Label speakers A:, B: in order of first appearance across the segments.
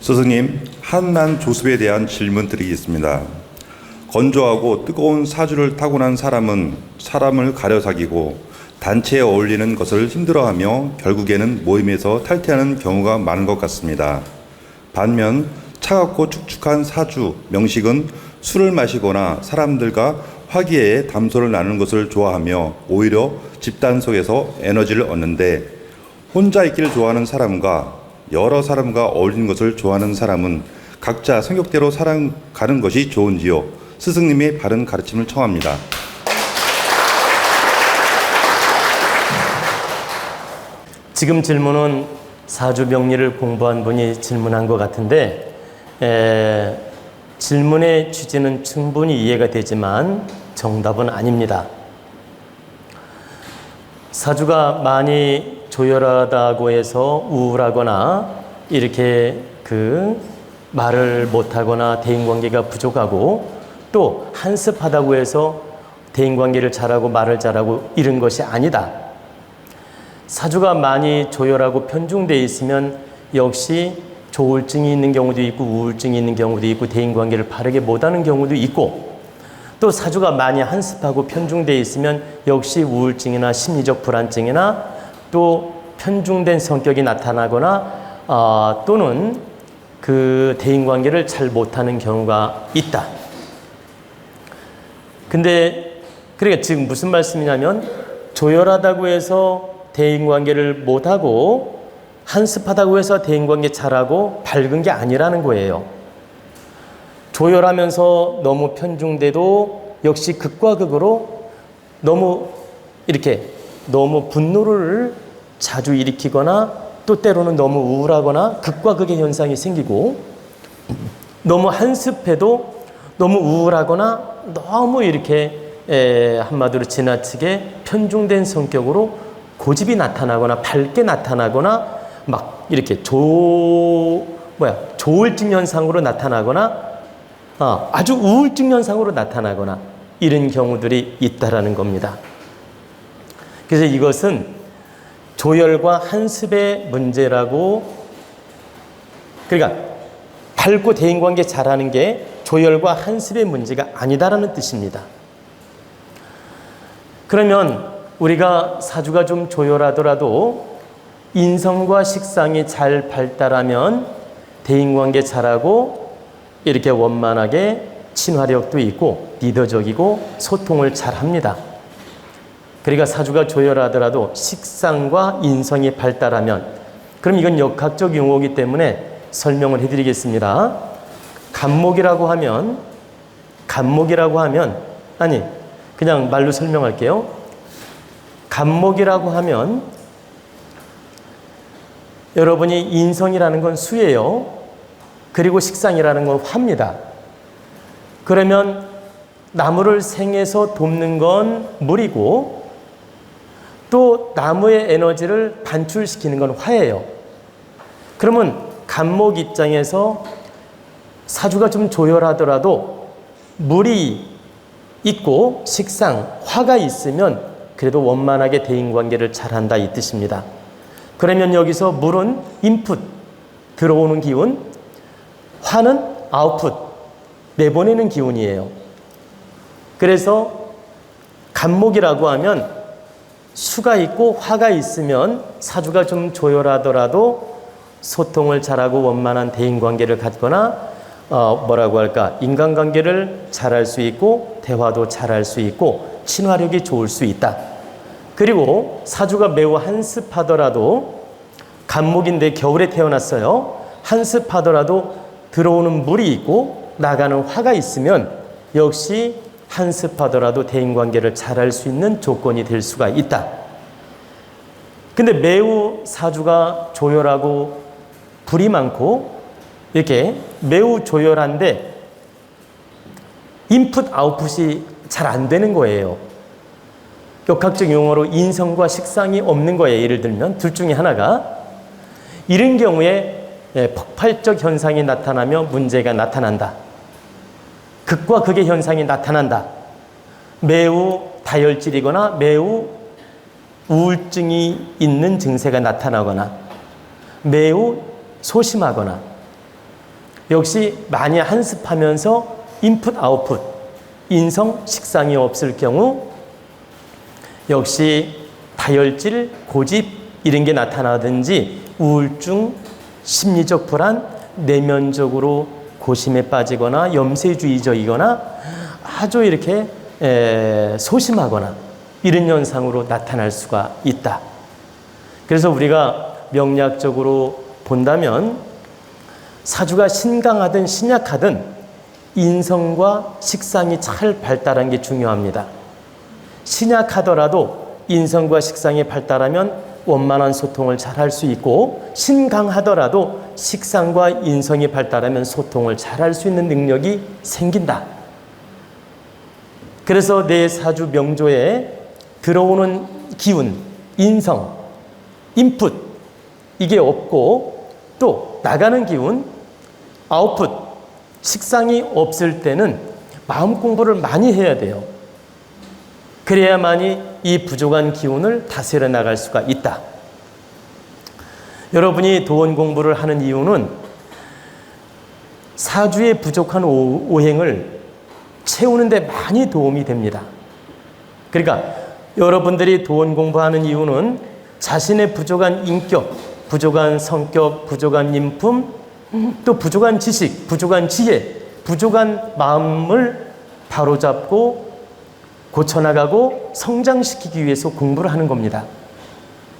A: 스승님, 한난 조습에 대한 질문 드리겠습니다. 건조하고 뜨거운 사주를 타고난 사람은 사람을 가려 사귀고 단체에 어울리는 것을 힘들어하며 결국에는 모임에서 탈퇴하는 경우가 많은 것 같습니다. 반면 차갑고 축축한 사주, 명식은 술을 마시거나 사람들과 화기애애 담소를 나누는 것을 좋아하며 오히려 집단 속에서 에너지를 얻는데, 혼자 있기를 좋아하는 사람과 여러 사람과 어울리는 것을 좋아하는 사람은 각자 성격대로 살아가는 것이 좋은지요? 스승님의 바른 가르침을 청합니다.
B: 지금 질문은 사주명리를 공부한 분이 질문한 것 같은데, 질문의 취지는 충분히 이해가 되지만 정답은 아닙니다. 사주가 많이 조열하다고 해서 우울하거나 이렇게 말을 못하거나 대인관계가 부족하고, 또 한습하다고 해서 대인관계를 잘하고 말을 잘하고 이런 것이 아니다. 사주가 많이 조열하고 편중되어 있으면 역시 조울증이 있는 경우도 있고 우울증이 있는 경우도 있고 대인관계를 바르게 못하는 경우도 있고, 또 사주가 많이 한습하고 편중되어 있으면 역시 우울증이나 심리적 불안증이나 또 편중된 성격이 나타나거나 또는 대인관계를 잘 못하는 경우가 있다. 근데 그러니까 지금 무슨 말씀이냐면, 조열하다고 해서 대인관계를 못하고 한습하다고 해서 대인관계 잘하고 밝은 게 아니라는 거예요. 조열하면서 너무 편중돼도 역시 극과 극으로 너무 분노를 자주 일으키거나 또 때로는 너무 우울하거나 극과 극의 현상이 생기고, 너무 한습해도 너무 우울하거나 너무 한마디로 지나치게 편중된 성격으로 고집이 나타나거나 밝게 나타나거나 막 이렇게 조울증 현상으로 나타나거나 아주 우울증 현상으로 나타나거나 이런 경우들이 있다라는 겁니다. 그래서 이것은 조열과 한습의 문제라고, 그러니까 밝고 대인관계 잘하는 게 조열과 한습의 문제가 아니다라는 뜻입니다. 그러면 우리가 사주가 좀 조열하더라도 인성과 식상이 잘 발달하면 대인관계 잘하고 이렇게 원만하게 친화력도 있고 리더적이고 소통을 잘합니다. 그러니까 사주가 조열하더라도 식상과 인성이 발달하면, 그럼 이건 역학적 용어이기 때문에 설명을 해드리겠습니다. 간목이라고 하면 아니 그냥 말로 설명할게요. 간목이라고 하면 여러분이 인성이라는 건 수예요. 그리고 식상이라는 건 화입니다. 그러면 나무를 생에서 돕는 건 물이고, 또 나무의 에너지를 반출시키는 건 화예요. 그러면 간목 입장에서 사주가 좀 조열하더라도 물이 있고 식상, 화가 있으면 그래도 원만하게 대인관계를 잘한다 이 뜻입니다. 그러면 여기서 물은 인풋, 들어오는 기운, 화는 아웃풋, 내보내는 기운이에요. 그래서 간목이라고 하면 수가 있고 화가 있으면 사주가 좀 조열하더라도 소통을 잘하고 원만한 대인관계를 갖거나 인간관계를 잘할 수 있고 대화도 잘할 수 있고 친화력이 좋을 수 있다. 그리고 사주가 매우 한습하더라도, 간목인데 겨울에 태어났어요. 한습하더라도 들어오는 물이 있고 나가는 화가 있으면 역시 한습하더라도 대인관계를 잘할 수 있는 조건이 될 수가 있다. 근데 매우 사주가 조열하고 불이 많고 이렇게 매우 조열한데 인풋 아웃풋이 잘 안 되는 거예요. 역학적 용어로 인성과 식상이 없는 거예요. 예를 들면 둘 중에 하나가. 이런 경우에 폭발적 현상이 나타나며 문제가 나타난다. 극과 극의 현상이 나타난다. 매우 다혈질이거나 매우 우울증이 있는 증세가 나타나거나 매우 소심하거나 역시 많이 한습하면서 인풋 아웃풋 인성 식상이 없을 경우 역시 다혈질 고집 이런 게 나타나든지 우울증 심리적 불안 내면적으로 고심에 빠지거나 염세주의적이거나 아주 이렇게 소심하거나 이런 현상으로 나타날 수가 있다. 그래서 우리가 명리학적으로 본다면 사주가 신강하든 신약하든 인성과 식상이 잘 발달한 게 중요합니다. 신약하더라도 인성과 식상이 발달하면 원만한 소통을 잘 할 수 있고, 신강하더라도 식상과 인성이 발달하면 소통을 잘 할 수 있는 능력이 생긴다. 그래서 내 사주 명조에 들어오는 기운, 인성, 인풋 이게 없고 또 나가는 기운, 아웃풋, 식상이 없을 때는 마음 공부를 많이 해야 돼요. 그래야만이 이 부족한 기운을 다스려 나갈 수가 있다. 여러분이 도원 공부를 하는 이유는 사주에 부족한 오행을 채우는 데 많이 도움이 됩니다. 그러니까 여러분들이 도원 공부하는 이유는 자신의 부족한 인격, 부족한 성격, 부족한 인품, 또 부족한 지식, 부족한 지혜, 부족한 마음을 바로잡고 고쳐나가고 성장시키기 위해서 공부를 하는 겁니다.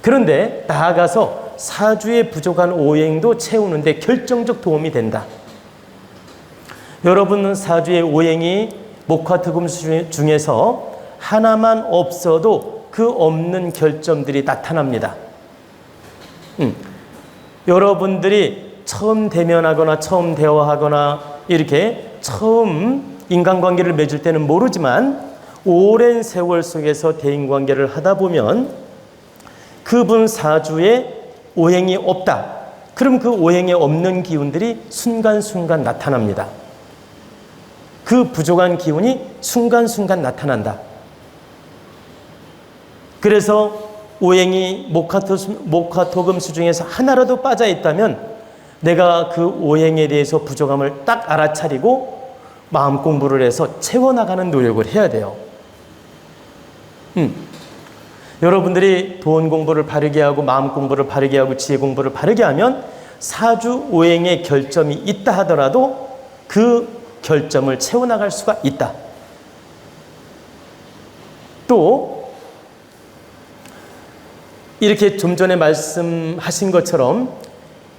B: 그런데 나아가서 사주의 부족한 오행도 채우는데 결정적 도움이 된다. 여러분 사주의 오행이 목화토금 중에서 하나만 없어도 그 없는 결점들이 나타납니다. 여러분들이 처음 대면하거나 처음 대화하거나 이렇게 처음 인간관계를 맺을 때는 모르지만 오랜 세월 속에서 대인관계를 하다 보면 그분 사주에 오행이 없다. 그럼 그 오행에 없는 기운들이 순간순간 나타납니다. 그 부족한 기운이 순간순간 나타난다. 그래서 오행이 목화토금수 중에서 하나라도 빠져 있다면 내가 그 오행에 대해서 부족함을 딱 알아차리고 마음 공부를 해서 채워나가는 노력을 해야 돼요. 여러분들이 돈 공부를 바르게 하고 마음 공부를 바르게 하고 지혜 공부를 바르게 하면 사주 오행의 결점이 있다 하더라도 그 결점을 채워나갈 수가 있다. 또 이렇게 좀 전에 말씀하신 것처럼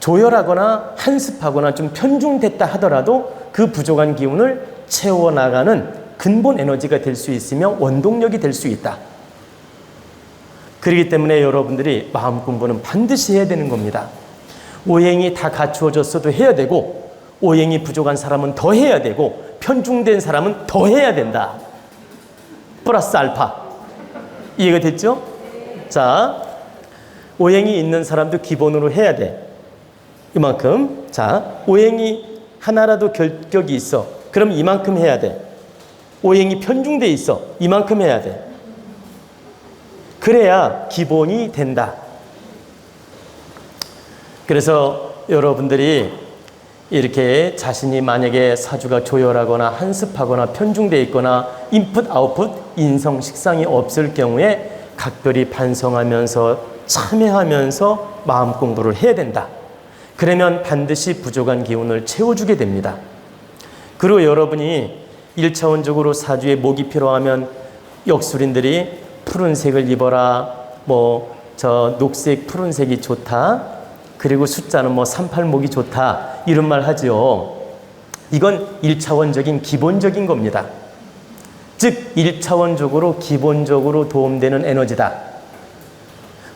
B: 조열하거나 한습하거나 좀 편중됐다 하더라도 그 부족한 기운을 채워나가는 근본 에너지가 될 수 있으며 원동력이 될 수 있다. 그렇기 때문에 여러분들이 마음 공부는 반드시 해야 되는 겁니다. 오행이 다 갖추어졌어도 해야 되고 오행이 부족한 사람은 더 해야 되고 편중된 사람은 더 해야 된다. 플러스 알파. 이해가 됐죠? 자, 오행이 있는 사람도 기본으로 해야 돼. 이만큼. 자, 오행이 하나라도 결격이 있어. 그럼 이만큼 해야 돼. 오행이 편중돼 있어. 이만큼 해야 돼. 그래야 기본이 된다. 그래서 여러분들이 이렇게 자신이 만약에 사주가 조열하거나 한습하거나 편중돼 있거나 인풋 아웃풋 인성 식상이 없을 경우에 각별히 반성하면서 참회하면서 마음 공부를 해야 된다. 그러면 반드시 부족한 기운을 채워주게 됩니다. 그리고 여러분이 1차원적으로 사주에 목이 필요하면 역술인들이 푸른색을 입어라, 저 녹색 푸른색이 좋다, 그리고 숫자는 38목이 좋다 이런 말 하죠. 이건 1차원적인 기본적인 겁니다. 즉 1차원적으로 기본적으로 도움되는 에너지다.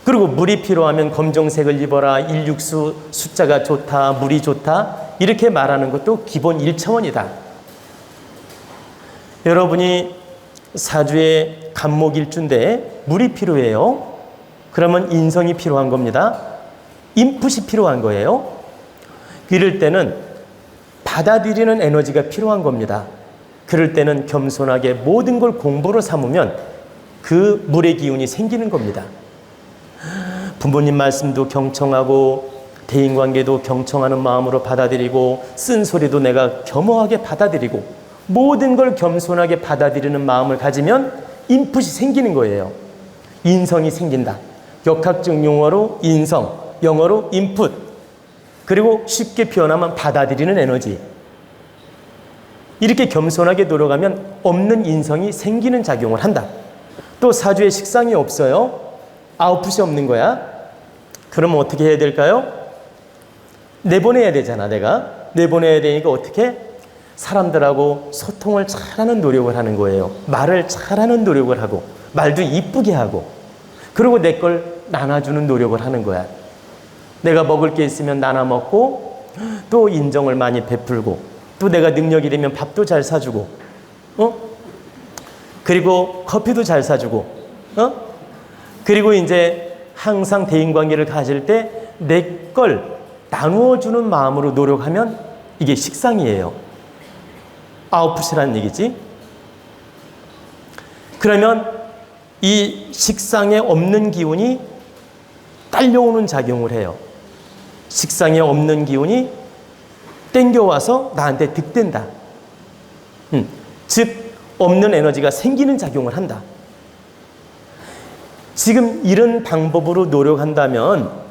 B: 그리고 물이 필요하면 검정색을 입어라, 169 숫자가 좋다, 물이 좋다 이렇게 말하는 것도 기본 1차원이다. 여러분이 사주에 간목일주인데 물이 필요해요. 그러면 인성이 필요한 겁니다. 인풋이 필요한 거예요. 이럴 때는 받아들이는 에너지가 필요한 겁니다. 그럴 때는 겸손하게 모든 걸 공부로 삼으면 그 물의 기운이 생기는 겁니다. 부모님 말씀도 경청하고 대인관계도 경청하는 마음으로 받아들이고 쓴소리도 내가 겸허하게 받아들이고 모든 걸 겸손하게 받아들이는 마음을 가지면 인풋이 생기는 거예요. 인성이 생긴다. 역학적 용어로 인성, 영어로 인풋. 그리고 쉽게 표현하면 받아들이는 에너지. 이렇게 겸손하게 노력하면 없는 인성이 생기는 작용을 한다. 또 사주에 식상이 없어요. 아웃풋이 없는 거야. 그러면 어떻게 해야 될까요? 내보내야 되잖아, 내가. 내보내야 되니까 어떻게? 사람들하고 소통을 잘하는 노력을 하는 거예요. 말을 잘하는 노력을 하고, 말도 이쁘게 하고, 그리고 내 걸 나눠주는 노력을 하는 거야. 내가 먹을 게 있으면 나눠 먹고, 또 인정을 많이 베풀고, 또 내가 능력이 되면 밥도 잘 사주고, 그리고 커피도 잘 사주고, 그리고 이제 항상 대인관계를 가질 때 내 걸 나누어주는 마음으로 노력하면 이게 식상이에요. 아웃풋이라는 얘기지. 그러면 이 식상에 없는 기운이 딸려오는 작용을 해요. 식상에 없는 기운이 땡겨와서 나한테 득된다. 즉 없는 에너지가 생기는 작용을 한다. 지금 이런 방법으로 노력한다면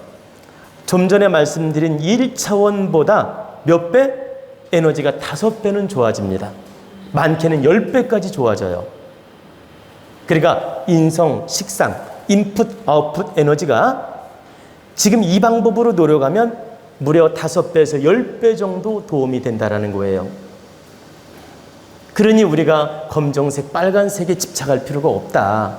B: 좀 전에 말씀드린 1차원보다 몇 배? 에너지가 5배는 좋아집니다. 많게는 10배까지 좋아져요. 그러니까 인성, 식상, 인풋, 아웃풋 에너지가 지금 이 방법으로 노력하면 무려 5배에서 10배 정도 도움이 된다는 거예요. 그러니 우리가 검정색, 빨간색에 집착할 필요가 없다.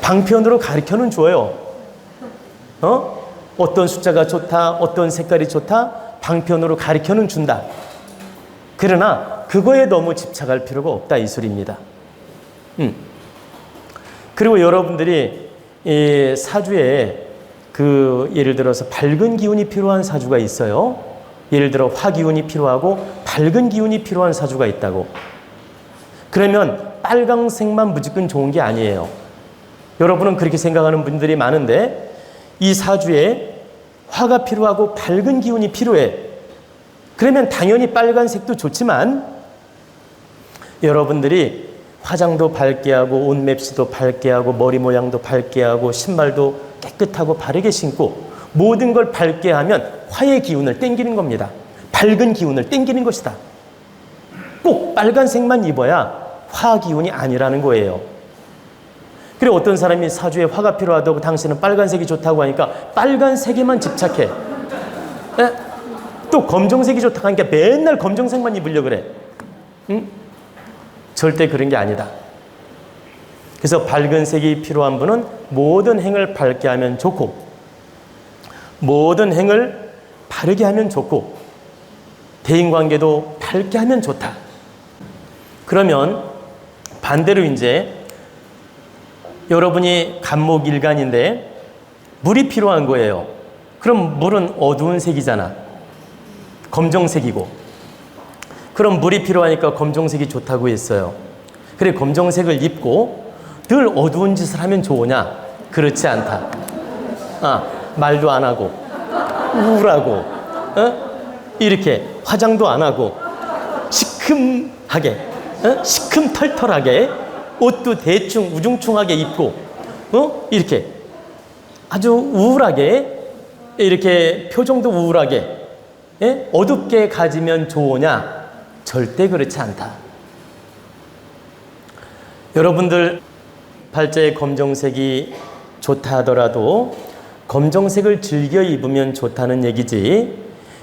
B: 방편으로 가르쳐는 줘요. 어떤 숫자가 좋다, 어떤 색깔이 좋다, 방편으로 가르쳐는 준다. 그러나 그거에 너무 집착할 필요가 없다, 이 소리입니다. 그리고 여러분들이 이 사주에 예를 들어서 밝은 기운이 필요한 사주가 있어요. 예를 들어 화기운이 필요하고 밝은 기운이 필요한 사주가 있다고. 그러면 빨강색만 무조건 좋은 게 아니에요. 여러분은 그렇게 생각하는 분들이 많은데 이 사주에 화가 필요하고 밝은 기운이 필요해. 그러면 당연히 빨간색도 좋지만 여러분들이 화장도 밝게 하고 옷 맵시도 밝게 하고 머리 모양도 밝게 하고 신발도 깨끗하고 바르게 신고 모든 걸 밝게 하면 화의 기운을 땡기는 겁니다. 밝은 기운을 땡기는 것이다. 꼭 빨간색만 입어야 화 기운이 아니라는 거예요. 그리고 어떤 사람이 사주에 화가 필요하다고 당신은 빨간색이 좋다고 하니까 빨간색에만 집착해. 또 검정색이 좋다고 하니까 맨날 검정색만 입으려고 그래. 절대 그런 게 아니다. 그래서 밝은 색이 필요한 분은 모든 행을 밝게 하면 좋고 모든 행을 바르게 하면 좋고 대인관계도 밝게 하면 좋다. 그러면 반대로 이제 여러분이 간목일간인데 물이 필요한 거예요. 그럼 물은 어두운 색이잖아. 검정색이고. 그럼 물이 필요하니까 검정색이 좋다고 했어요. 그래, 검정색을 입고 늘 어두운 짓을 하면 좋으냐? 그렇지 않다. 말도 안 하고 우울하고 이렇게 화장도 안 하고 시큼하게 시큼털털하게 옷도 대충 우중충하게 입고 이렇게 아주 우울하게 이렇게 표정도 우울하게 어둡게 가지면 좋으냐? 절대 그렇지 않다. 여러분들 팔자에 검정색이 좋다 하더라도 검정색을 즐겨 입으면 좋다는 얘기지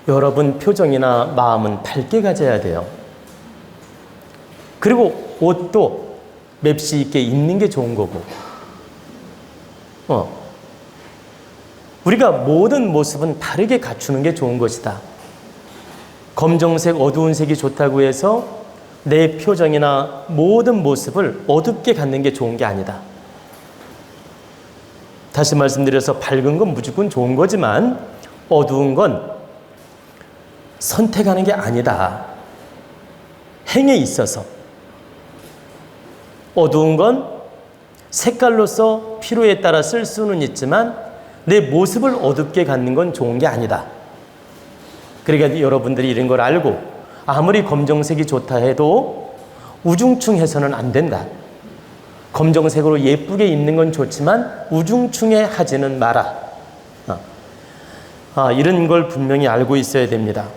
B: 여러분 표정이나 마음은 밝게 가져야 돼요. 그리고 옷도 맵시 있게 입는 게 좋은 거고 우리가 모든 모습은 다르게 갖추는 게 좋은 것이다. 검정색, 어두운 색이 좋다고 해서 내 표정이나 모든 모습을 어둡게 갖는 게 좋은 게 아니다. 다시 말씀드려서 밝은 건 무조건 좋은 거지만 어두운 건 선택하는 게 아니다. 행에 있어서 어두운 건 색깔로서 필요에 따라 쓸 수는 있지만 내 모습을 어둡게 갖는 건 좋은 게 아니다. 그러니까 여러분들이 이런 걸 알고 아무리 검정색이 좋다 해도 우중충해서는 안 된다. 검정색으로 예쁘게 입는 건 좋지만 우중충해 하지는 마라. 이런 걸 분명히 알고 있어야 됩니다.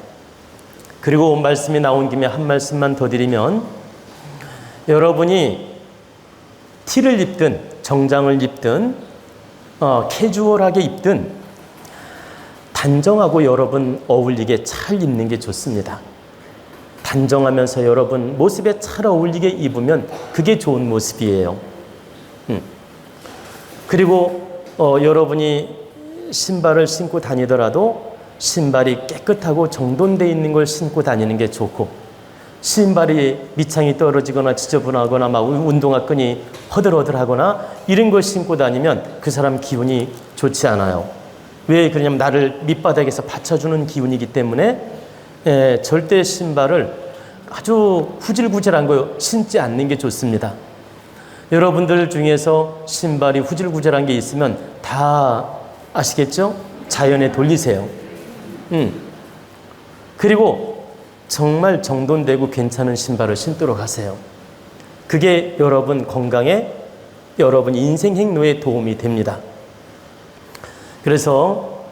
B: 그리고 말씀이 나온 김에 한 말씀만 더 드리면, 여러분이 티를 입든 정장을 입든 캐주얼하게 입든 단정하고 여러분 어울리게 잘 입는 게 좋습니다. 단정하면서 여러분 모습에 잘 어울리게 입으면 그게 좋은 모습이에요. 그리고 여러분이 신발을 신고 다니더라도 신발이 깨끗하고 정돈되어 있는 걸 신고 다니는 게 좋고, 신발이 밑창이 떨어지거나 지저분하거나 막 운동화 끈이 허들허들하거나 이런 걸 신고 다니면 그 사람 기분이 좋지 않아요. 왜 그러냐면 나를 밑바닥에서 받쳐주는 기운이기 때문에 절대 신발을 아주 구질구질한 거 신지 않는 게 좋습니다. 여러분들 중에서 신발이 후질구질한 게 있으면 다 아시겠죠? 자연에 돌리세요. 그리고 정말 정돈되고 괜찮은 신발을 신도록 하세요. 그게 여러분 건강에, 여러분 인생 행로에 도움이 됩니다. 그래서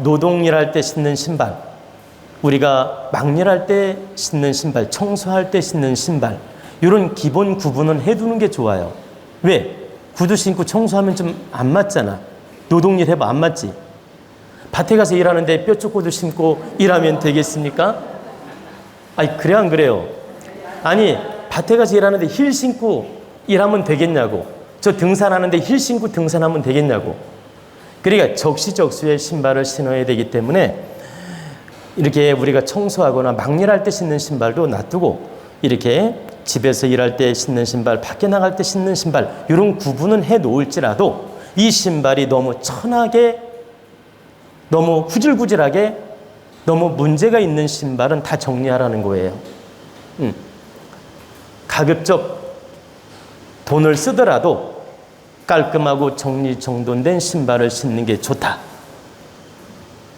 B: 노동일할 때 신는 신발, 우리가 막일할 때 신는 신발, 청소할 때 신는 신발, 이런 기본 구분은 해두는 게 좋아요. 왜? 구두 신고 청소하면 좀 안 맞잖아. 노동일 해봐 안 맞지? 밭에 가서 일하는데 뼈쪽 구두 신고 일하면 되겠습니까? 아니 그래 안 그래요? 아니 밭에 가서 일하는데 힐 신고 일하면 되겠냐고. 저 등산하는데 힐 신고 등산하면 되겠냐고. 그러니까 적시적소에 신발을 신어야 되기 때문에 이렇게 우리가 청소하거나 막일할 때 신는 신발도 놔두고 이렇게 집에서 일할 때 신는 신발, 밖에 나갈 때 신는 신발, 이런 구분은 해 놓을지라도 이 신발이 너무 천하게, 너무 후질구질하게, 너무 문제가 있는 신발은 다 정리하라는 거예요. 가급적 돈을 쓰더라도 깔끔하고 정리정돈된 신발을 신는 게 좋다.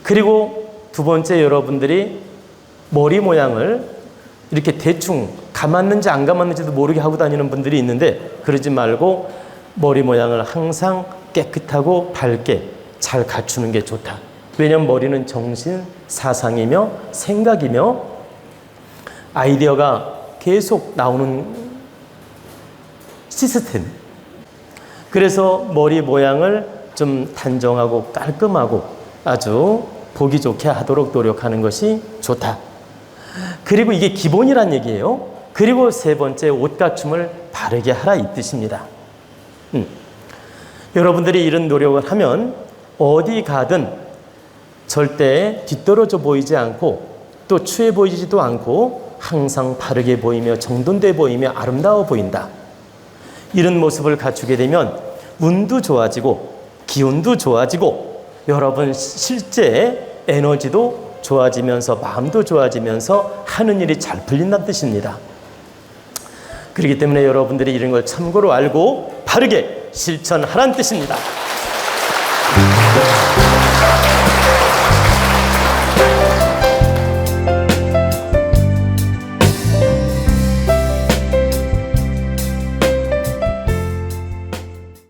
B: 그리고 두 번째, 여러분들이 머리 모양을 이렇게 대충 감았는지 안 감았는지도 모르게 하고 다니는 분들이 있는데 그러지 말고 머리 모양을 항상 깨끗하고 밝게 잘 갖추는 게 좋다. 왜냐하면 머리는 정신, 사상이며 생각이며 아이디어가 계속 나오는 시스템. 그래서 머리 모양을 좀 단정하고 깔끔하고 아주 보기 좋게 하도록 노력하는 것이 좋다. 그리고 이게 기본이란 얘기예요. 그리고 세 번째, 옷 갖춤을 바르게 하라 이 뜻입니다. 여러분들이 이런 노력을 하면 어디 가든 절대 뒤떨어져 보이지 않고 또 추해 보이지도 않고 항상 바르게 보이며 정돈돼 보이며 아름다워 보인다. 이런 모습을 갖추게 되면 운도 좋아지고 기운도 좋아지고 여러분 실제 에너지도 좋아지면서 마음도 좋아지면서 하는 일이 잘 풀린다는 뜻입니다. 그렇기 때문에 여러분들이 이런 걸 참고로 알고 바르게 실천하라는 뜻입니다.